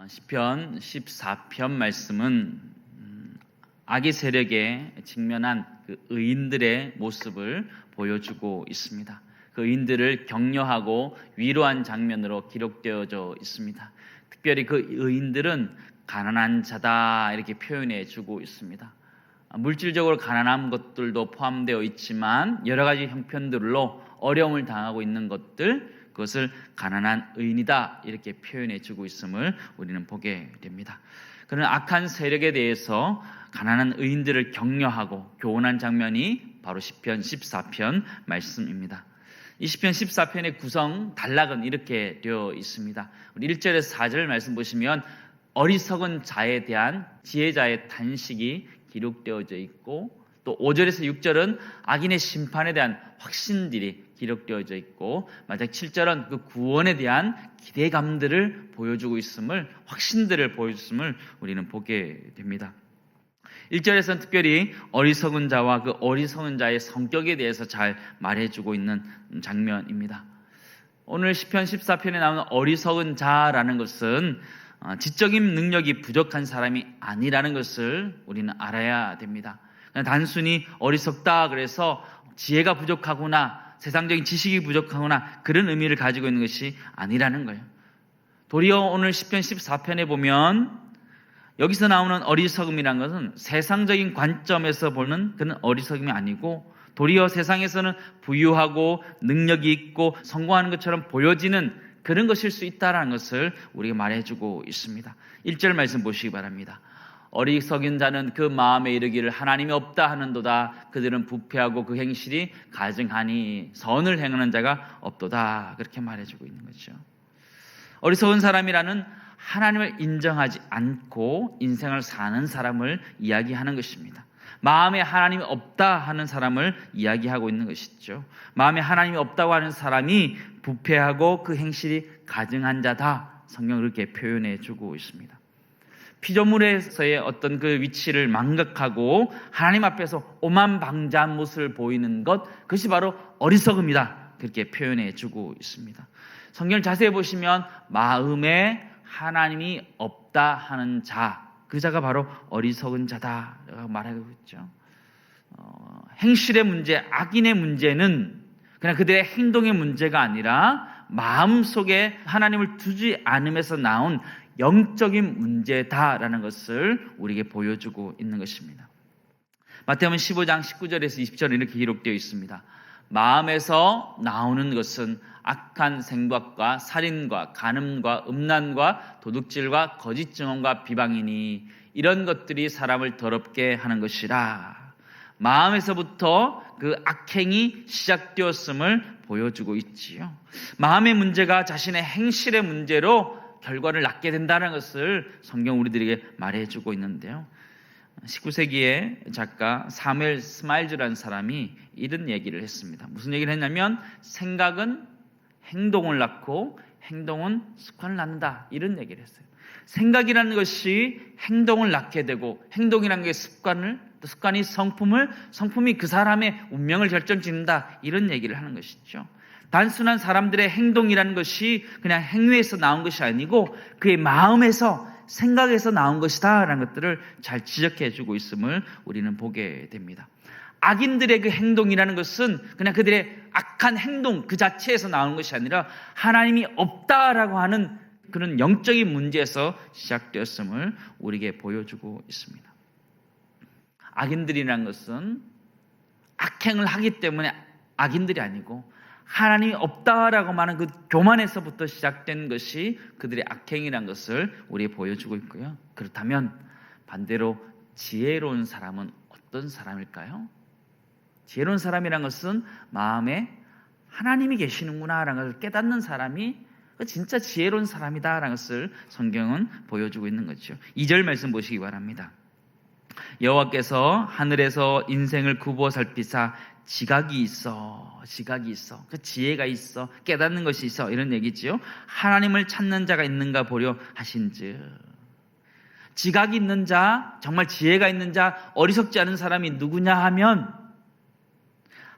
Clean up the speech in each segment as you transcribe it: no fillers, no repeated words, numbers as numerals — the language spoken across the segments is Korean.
시편 14편 말씀은 악의 세력에 직면한 그 의인들의 모습을 보여주고 있습니다. 그 의인들을 격려하고 위로한 장면으로 기록되어져 있습니다. 특별히 그 의인들은 가난한 자다 이렇게 표현해 주고 있습니다. 물질적으로 가난한 것들도 포함되어 있지만 여러 가지 형편들로 어려움을 당하고 있는 것들, 그것을 가난한 의인이다 이렇게 표현해 주고 있음을 우리는 보게 됩니다. 그런 악한 세력에 대해서 가난한 의인들을 격려하고 교훈한 장면이 바로 시편 14편 말씀입니다. 이 시편 14편의 구성 단락은 이렇게 되어 있습니다. 우리 1절에서 4절 말씀 보시면 어리석은 자에 대한 지혜자의 탄식이 기록되어져 있고, 또 5절에서 6절은 악인의 심판에 대한 확신들이 기록되어져 있고, 마지막 7절은 그 구원에 대한 기대감들을 보여주고 있음을, 확신들을 보여줬음을 우리는 보게 됩니다. 1절에서는 특별히 어리석은 자와 그 어리석은 자의 성격에 대해서 잘 말해주고 있는 장면입니다. 오늘 시편 14편에 나오는 어리석은 자라는 것은 지적인 능력이 부족한 사람이 아니라는 것을 우리는 알아야 됩니다. 그냥 단순히 어리석다 그래서 지혜가 부족하구나, 세상적인 지식이 부족하구나 그런 의미를 가지고 있는 것이 아니라는 거예요. 도리어 오늘 시편 14편에 보면 여기서 나오는 어리석음이라는 것은 세상적인 관점에서 보는 그런 어리석음이 아니고, 도리어 세상에서는 부유하고 능력이 있고 성공하는 것처럼 보여지는 그런 것일 수 있다는 것을 우리가 말해주고 있습니다. 1절 말씀 보시기 바랍니다. 어리석은 자는 그 마음에 이르기를 하나님이 없다 하는도다. 그들은 부패하고 그 행실이 가증하니 선을 행하는 자가 없도다. 그렇게 말해주고 있는 거죠. 어리석은 사람이라는 하나님을 인정하지 않고 인생을 사는 사람을 이야기하는 것입니다. 마음에 하나님이 없다 하는 사람을 이야기하고 있는 것이죠. 마음에 하나님이 없다고 하는 사람이 부패하고 그 행실이 가증한 자다. 성경은 그렇게 표현해 주고 있습니다. 피조물에서의 어떤 그 위치를 망각하고 하나님 앞에서 오만방자한 모습을 보이는 것, 그것이 바로 어리석음이다. 그렇게 표현해 주고 있습니다. 성경을 자세히 보시면 마음에 하나님이 없다 하는 자, 그 자가 바로 어리석은 자다라고 말하고 있죠. 행실의 문제, 악인의 문제는 그냥 그들의 행동의 문제가 아니라 마음속에 하나님을 두지 않음에서 나온 영적인 문제다라는 것을 우리에게 보여주고 있는 것입니다. 마태복음 15장 19절에서 20절에 이렇게 기록되어 있습니다. 마음에서 나오는 것은 악한 생각과 살인과 간음과 음란과 도둑질과 거짓 증언과 비방이니 이런 것들이 사람을 더럽게 하는 것이라. 마음에서부터 그 악행이 시작되었음을 보여주고 있지요. 마음의 문제가 자신의 행실의 문제로 결과를 낳게 된다는 것을 성경 우리들에게 말해주고 있는데요. 19세기의 작가 사무엘 스마일즈라는 사람이 이런 얘기를 했습니다. 무슨 얘기를 했냐면 생각은 행동을 낳고 행동은 습관을 낳는다, 이런 얘기를 했어요. 생각이라는 것이 행동을 낳게 되고, 행동이라는 게 습관이 성품이 그 사람의 운명을 결정짓는다, 이런 얘기를 하는 것이죠. 단순한 사람들의 행동이라는 것이 그냥 행위에서 나온 것이 아니고 그의 마음에서, 생각에서 나온 것이다 라는 것들을 잘 지적해 주고 있음을 우리는 보게 됩니다. 악인들의 그 행동이라는 것은 그냥 그들의 악한 행동 그 자체에서 나오는 것이 아니라 하나님이 없다라고 하는 그런 영적인 문제에서 시작되었음을 우리에게 보여주고 있습니다. 악인들이라는 것은 악행을 하기 때문에 악인들이 아니고 하나님이 없다라고 말하는 그 교만에서부터 시작된 것이 그들의 악행이라는 것을 우리에게 보여주고 있고요. 그렇다면 반대로 지혜로운 사람은 어떤 사람일까요? 지혜로운 사람이라는 것은 마음에 하나님이 계시는구나라는 것을 깨닫는 사람이 진짜 지혜로운 사람이다라는 것을 성경은 보여주고 있는 거죠. 2절 말씀 보시기 바랍니다. 여호와께서 하늘에서 인생을 굽어 살피사 지각이 있어, 그 지혜가 있어, 깨닫는 것이 있어, 이런 얘기지요. 하나님을 찾는 자가 있는가 보려 하신즉. 지각이 있는 자, 정말 지혜가 있는 자, 어리석지 않은 사람이 누구냐 하면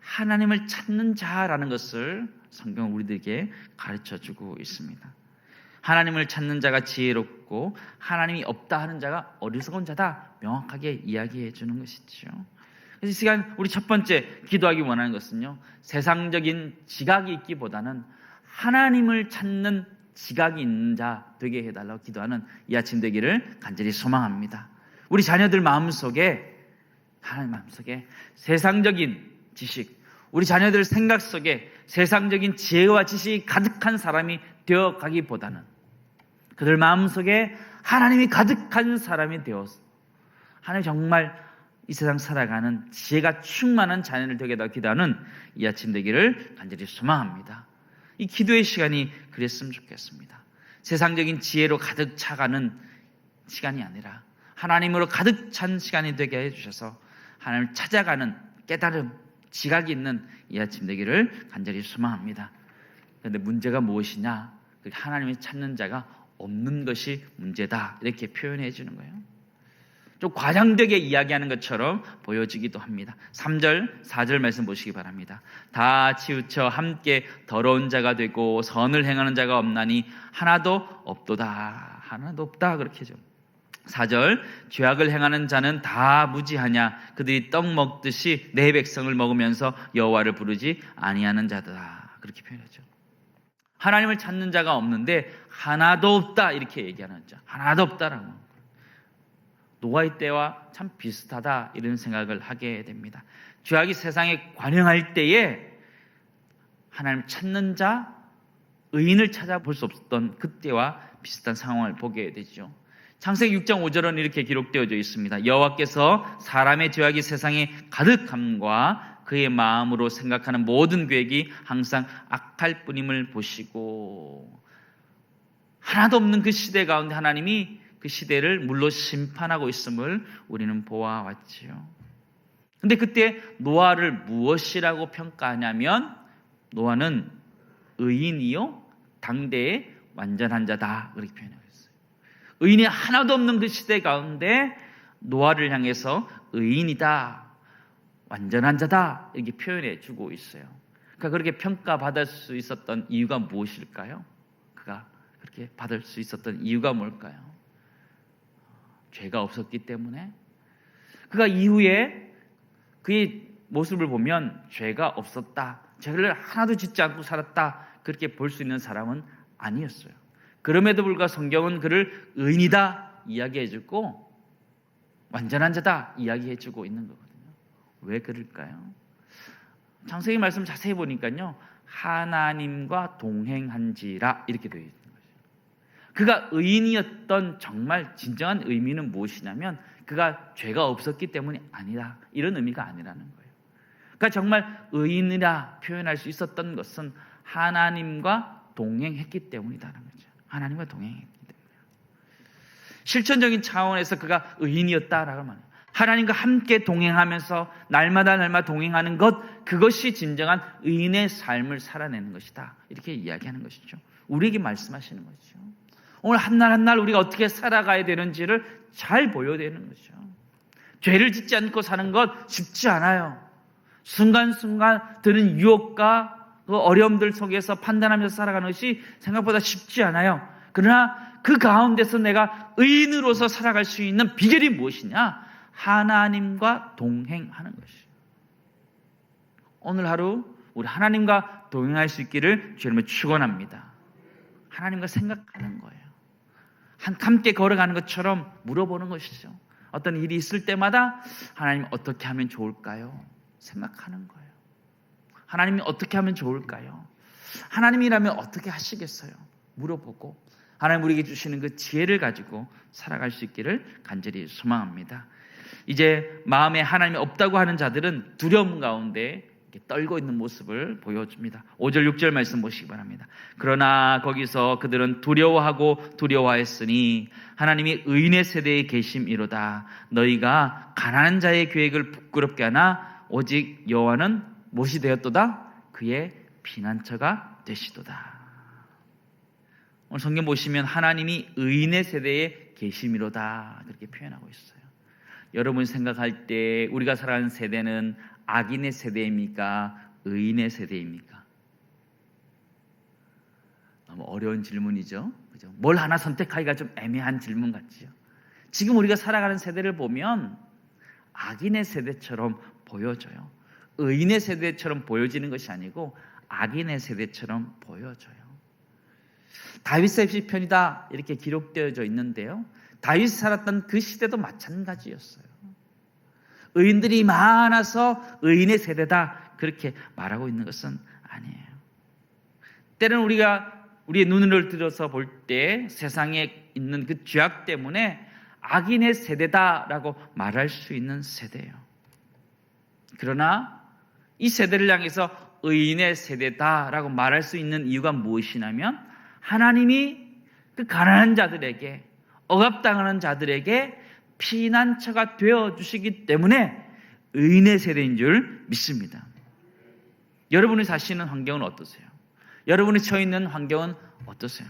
하나님을 찾는 자라는 것을 성경은 우리들에게 가르쳐주고 있습니다. 하나님을 찾는 자가 지혜롭고 하나님이 없다 하는 자가 어리석은 자다, 명확하게 이야기해 주는 것이죠. 그래서 이 시간 우리 첫 번째 기도하기 원하는 것은요, 세상적인 지각이 있기보다는 하나님을 찾는 지각이 있는 자 되게 해달라고 기도하는 이 아침 되기를 간절히 소망합니다. 우리 자녀들 마음속에, 하나님 마음속에 세상적인 지식, 우리 자녀들 생각 속에 세상적인 지혜와 지식이 가득한 사람이 되어가기보다는 그들 마음속에 하나님이 가득한 사람이 되어서 하나님 정말 이 세상 살아가는 지혜가 충만한 자녀를 되게 해달라고 기도하는 이 아침 되기를 간절히 소망합니다. 이 기도의 시간이 그랬으면 좋겠습니다. 세상적인 지혜로 가득 차가는 시간이 아니라 하나님으로 가득 찬 시간이 되게 해주셔서 하나님을 찾아가는 깨달음, 지각이 있는 이 아침 되기를 간절히 소망합니다. 그런데 문제가 무엇이냐? 하나님을 찾는 자가 없는 것이 문제다, 이렇게 표현해 주는 거예요. 좀 과장되게 이야기하는 것처럼 보여지기도 합니다. 3절, 4절 말씀 보시기 바랍니다. 다 치우쳐 함께 더러운 자가 되고 선을 행하는 자가 없나니 하나도 없도다. 하나도 없다, 그렇게 하죠. 4절, 죄악을 행하는 자는 다 무지하냐? 그들이 떡 먹듯이 내 백성을 먹으면서 여호와를 부르지 아니하는 자다, 그렇게 표현하죠. 하나님을 찾는 자가 없는데 하나도 없다, 이렇게 얘기하는 자, 하나도 없다라고. 노아의 때와 참 비슷하다, 이런 생각을 하게 됩니다. 죄악이 세상에 관영할 때에 하나님 찾는 자, 의인을 찾아볼 수 없었던 그때와 비슷한 상황을 보게 되죠. 창세기 6장 5절은 이렇게 기록되어져 있습니다. 여호와께서 사람의 죄악이 세상에 가득함과 그의 마음으로 생각하는 모든 계획이 항상 악할 뿐임을 보시고, 하나도 없는 그 시대 가운데 하나님이 그 시대를 물로 심판하고 있음을 우리는 보아왔지요. 근데 그때 노아를 무엇이라고 평가하냐면, 노아는 의인이요 당대의 완전한 자다, 그렇게 표현하고 있어요. 의인이 하나도 없는 그 시대 가운데 노아를 향해서 의인이다, 완전한 자다, 이렇게 표현해 주고 있어요. 그러니까 그렇게 평가받을 수 있었던 이유가 무엇일까요? 그가 그렇게 받을 수 있었던 이유가 뭘까요? 죄가 없었기 때문에. 그가 이후에 그의 모습을 보면 죄가 없었다, 죄를 하나도 짓지 않고 살았다, 그렇게 볼 수 있는 사람은 아니었어요. 그럼에도 불구하고 성경은 그를 의인이다 이야기해주고 완전한 자다 이야기해주고 있는 거거든요. 왜 그럴까요? 창세기 말씀 자세히 보니까요, 하나님과 동행한지라 이렇게 되어 있는 거죠. 그가 의인이었던 정말 진정한 의미는 무엇이냐면, 그가 죄가 없었기 때문이 아니라, 이런 의미가 아니라는 거예요. 그러니까 정말 의인이라 표현할 수 있었던 것은 하나님과 동행했기 때문이라는 거죠. 하나님과 동행했기 때문에. 실천적인 차원에서 그가 의인이었다라고 말해요. 하나님과 함께 동행하면서 날마다 동행하는 것, 그것이 진정한 의인의 삶을 살아내는 것이다, 이렇게 이야기하는 것이죠. 우리에게 말씀하시는 거죠. 오늘 한 날 우리가 어떻게 살아가야 되는지를 잘 보여드리는 거죠. 죄를 짓지 않고 사는 것 쉽지 않아요. 순간순간 드는 유혹과 그 어려움들 속에서 판단하면서 살아가는 것이 생각보다 쉽지 않아요. 그러나 그 가운데서 내가 의인으로서 살아갈 수 있는 비결이 무엇이냐? 하나님과 동행하는 것이에요. 오늘 하루 우리 하나님과 동행할 수 있기를 주님을 축원합니다. 하나님과 생각하는 거예요. 함께 걸어가는 것처럼 물어보는 것이죠. 어떤 일이 있을 때마다 하나님 어떻게 하면 좋을까요? 생각하는 거예요. 하나님이 어떻게 하면 좋을까요? 하나님이라면 어떻게 하시겠어요? 물어보고 하나님 우리에게 주시는 그 지혜를 가지고 살아갈 수 있기를 간절히 소망합니다. 이제 마음에 하나님이 없다고 하는 자들은 두려움 가운데 떨고 있는 모습을 보여줍니다. 5절 6절 말씀 보시기 바랍니다. 그러나 거기서 그들은 두려워하고 두려워하였으니 하나님이 의인의 세대에 계심이로다. 너희가 가난한 자의 계획을 부끄럽게 하나 오직 여호와는 무엇이 되었도다? 그의 피난처가 되시도다. 오늘 성경 보시면 하나님이 의인의 세대에 계심이로다, 그렇게 표현하고 있어요. 여러분 생각할 때 우리가 살아가는 세대는 악인의 세대입니까? 의인의 세대입니까? 너무 어려운 질문이죠. 그죠? 뭘 하나 선택하기가 좀 애매한 질문 같지요. 지금 우리가 살아가는 세대를 보면 악인의 세대처럼 보여져요. 의인의 세대처럼 보여지는 것이 아니고 악인의 세대처럼 보여져요. 다윗의 시편이다 이렇게 기록되어져 있는데요. 다윗이 살았던 그 시대도 마찬가지였어요. 의인들이 많아서 의인의 세대다 그렇게 말하고 있는 것은 아니에요. 때로는 우리가 우리의 눈을 들어서 볼 때 세상에 있는 그 죄악 때문에 악인의 세대다라고 말할 수 있는 세대예요. 그러나 이 세대를 향해서 의인의 세대다라고 말할 수 있는 이유가 무엇이냐면 하나님이 그 가난한 자들에게 억압당하는 자들에게 피난처가 되어주시기 때문에 의인의 세대인 줄 믿습니다. 여러분이 사시는 환경은 어떠세요? 여러분이 처해 있는 환경은 어떠세요?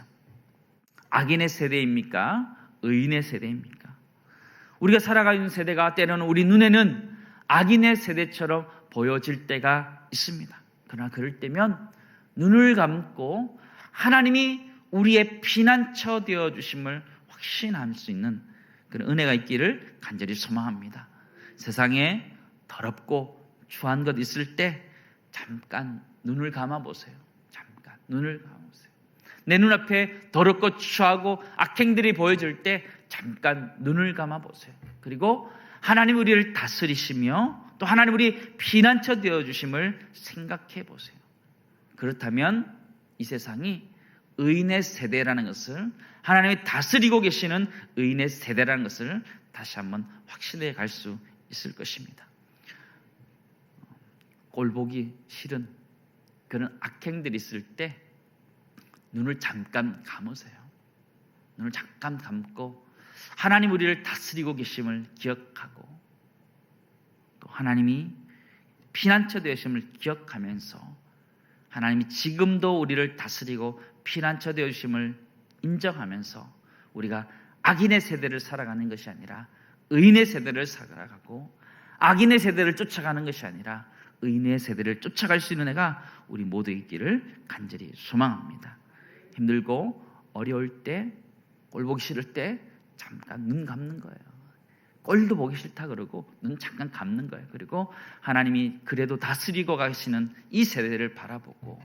악인의 세대입니까? 의인의 세대입니까? 우리가 살아가는 세대가 때로는 우리 눈에는 악인의 세대처럼 보여질 때가 있습니다. 그러나 그럴 때면 눈을 감고 하나님이 우리의 피난처 되어주심을 확신할 수 있는 그런 은혜가 있기를 간절히 소망합니다. 세상에 더럽고 추한 것 있을 때 잠깐 눈을 감아보세요. 잠깐 눈을 감아보세요. 내 눈앞에 더럽고 추하고 악행들이 보여질 때 잠깐 눈을 감아보세요. 그리고 하나님 우리를 다스리시며 또 하나님 우리 피난처 되어주심을 생각해 보세요. 그렇다면 이 세상이 의인의 세대라는 것을 하나님이 다스리고 계시는 의인의 세대라는 것을 다시 한번 확신해 갈 수 있을 것입니다. 꼴보기 싫은 그런 악행들이 있을 때 눈을 잠깐 감으세요. 눈을 잠깐 감고 하나님 우리를 다스리고 계심을 기억하고 또 하나님이 피난처 되심을 기억하면서 하나님이 지금도 우리를 다스리고 피난처 되심을 인정하면서 우리가 악인의 세대를 살아가는 것이 아니라 의인의 세대를 살아가고 악인의 세대를 쫓아가는 것이 아니라 의인의 세대를 쫓아갈 수 있는 애가 우리 모두 있기를 간절히 소망합니다. 힘들고 어려울 때, 꼴 보기 싫을 때 잠깐 눈 감는 거예요. 꼴도 보기 싫다 그러고 눈 잠깐 감는 거예요. 그리고 하나님이 그래도 다스리고 가시는 이 세대를 바라보고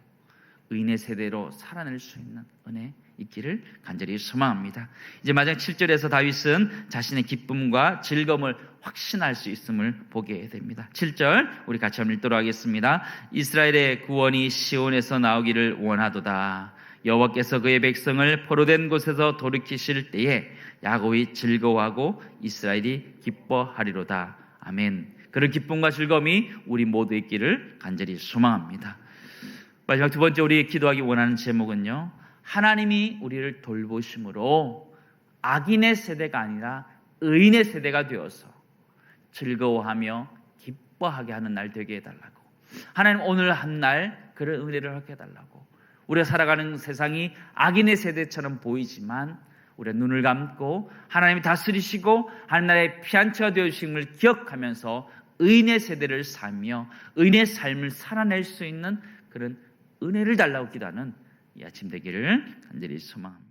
의인의 세대로 살아낼 수 있는 은혜 있기를 간절히 소망합니다. 이제 마지막 7절에서 다윗은 자신의 기쁨과 즐거움을 확신할 수 있음을 보게 됩니다. 7절 우리 같이 한번 읽도록 하겠습니다. 이스라엘의 구원이 시온에서 나오기를 원하도다. 여호와께서 그의 백성을 포로된 곳에서 돌이키실 때에 야곱이 즐거워하고 이스라엘이 기뻐하리로다. 아멘. 그런 기쁨과 즐거움이 우리 모두 있기를 간절히 소망합니다. 마지막 두 번째 우리 기도하기 원하는 제목은요, 하나님이 우리를 돌보심으로 악인의 세대가 아니라 의인의 세대가 되어서 즐거워하며 기뻐하게 하는 날 되게 해달라고. 하나님 오늘 한 날 그런 은혜를 하게 해달라고. 우리가 살아가는 세상이 악인의 세대처럼 보이지만 우리가 눈을 감고 하나님이 다스리시고 하나님의 피난처가 되어주심을 기억하면서 의인의 세대를 살며 의인의 삶을 살아낼 수 있는 그런 은혜를 달라고 기도하는 이 아침 되기를 간절히 소망합니다.